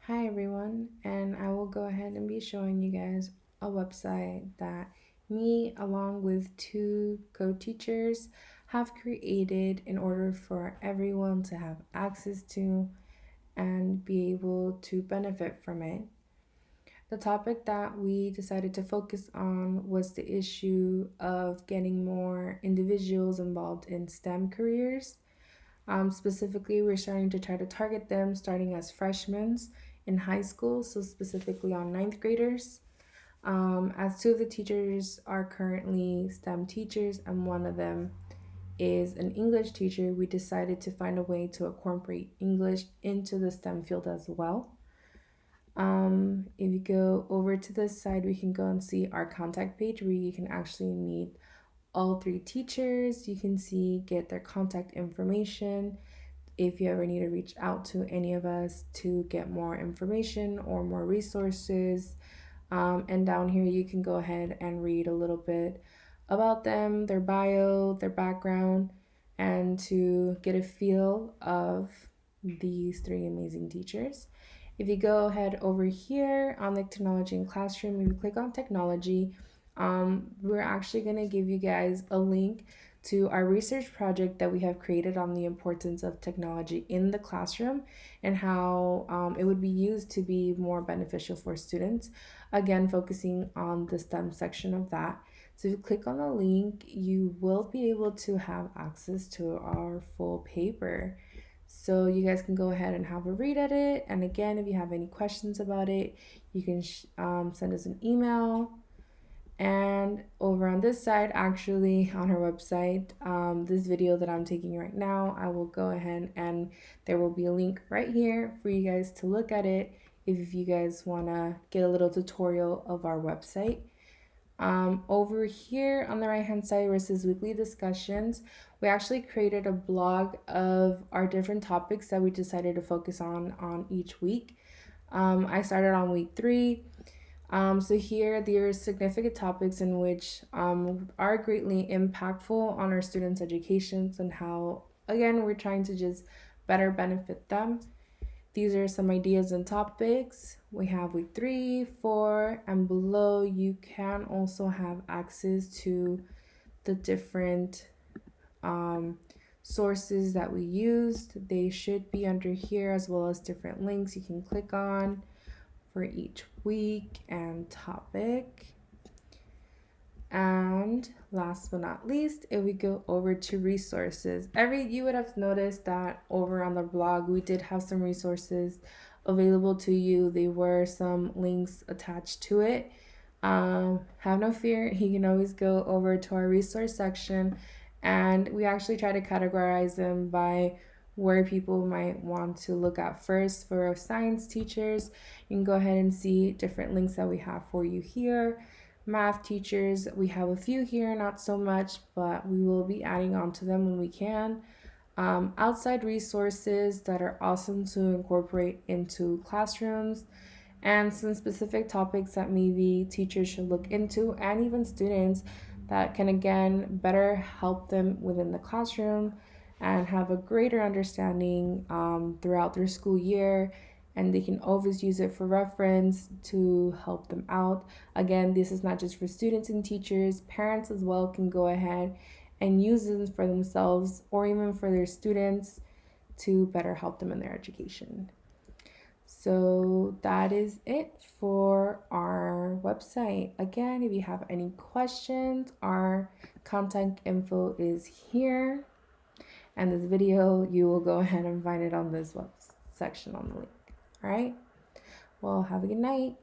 Hi everyone, and I will go ahead and be showing you guys a website that me along with two co-teachers have created in order for everyone to have access to and be able to benefit from it. The topic that we decided to focus on was the issue of getting more individuals involved in STEM careers. Specifically, we're starting to try to target them starting as freshmen in high school, so specifically on ninth graders. As two of the teachers are currently STEM teachers, and one of them is an English teacher, we decided to find a way to incorporate English into the STEM field as well. If you go over to this side, we can go and see our contact page where you can actually meet all three teachers. You can see, get their contact information if you ever need to reach out to any of us to get more information or more resources. And down here, you can go ahead and read a little bit about them, their bio, their background, and to get a feel of these three amazing teachers. If you go ahead over here on the technology and classroom, if you click on technology, we're actually going to give you guys a link to our research project that we have created on the importance of technology in the classroom and how it would be used to be more beneficial for students. Again, focusing on the STEM section of that. So if you click on the link, you will be able to have access to our full paper. So you guys can go ahead and have a read at it. And again, if you have any questions about it, you can send us an email. And over on this side, actually on our website, this video that I'm taking right now, I will go ahead and there will be a link right here for you guys to look at it if you guys want to get a little tutorial of our website. Over here on the right hand side where it says weekly discussions, we actually created a blog of our different topics that we decided to focus on each week. I started on week 3. So here there are significant topics in which are greatly impactful on our students' educations and how, again, we're trying to just better benefit them. These are some ideas and topics. We have week 3, 4, and below you can also have access to the different sources that we used. They should be under here as well as different links you can click on for each week and topic. And last but not least, if we go over to resources, you would have noticed that over on the blog we did have some resources available to you. There were some links attached to it. Have no fear, you can always go over to our resource section, and we actually try to categorize them by where people might want to look at first. For science teachers, you can go ahead and see different links that we have for you here. Math teachers, we have a few here, not so much, but we will be adding on to them when we can. Outside resources that are awesome to incorporate into classrooms, and some specific topics that maybe teachers should look into, and even students that can again better help them within the classroom and have a greater understanding throughout their school year, and they can always use it for reference to help them out. Again, this is not just for students and teachers, parents as well can go ahead and use them for themselves or even for their students to better help them in their education. So that is it for our website. Again, if you have any questions, our contact info is here. And this video, you will go ahead and find it on this web section on the link. All right. Well, have a good night.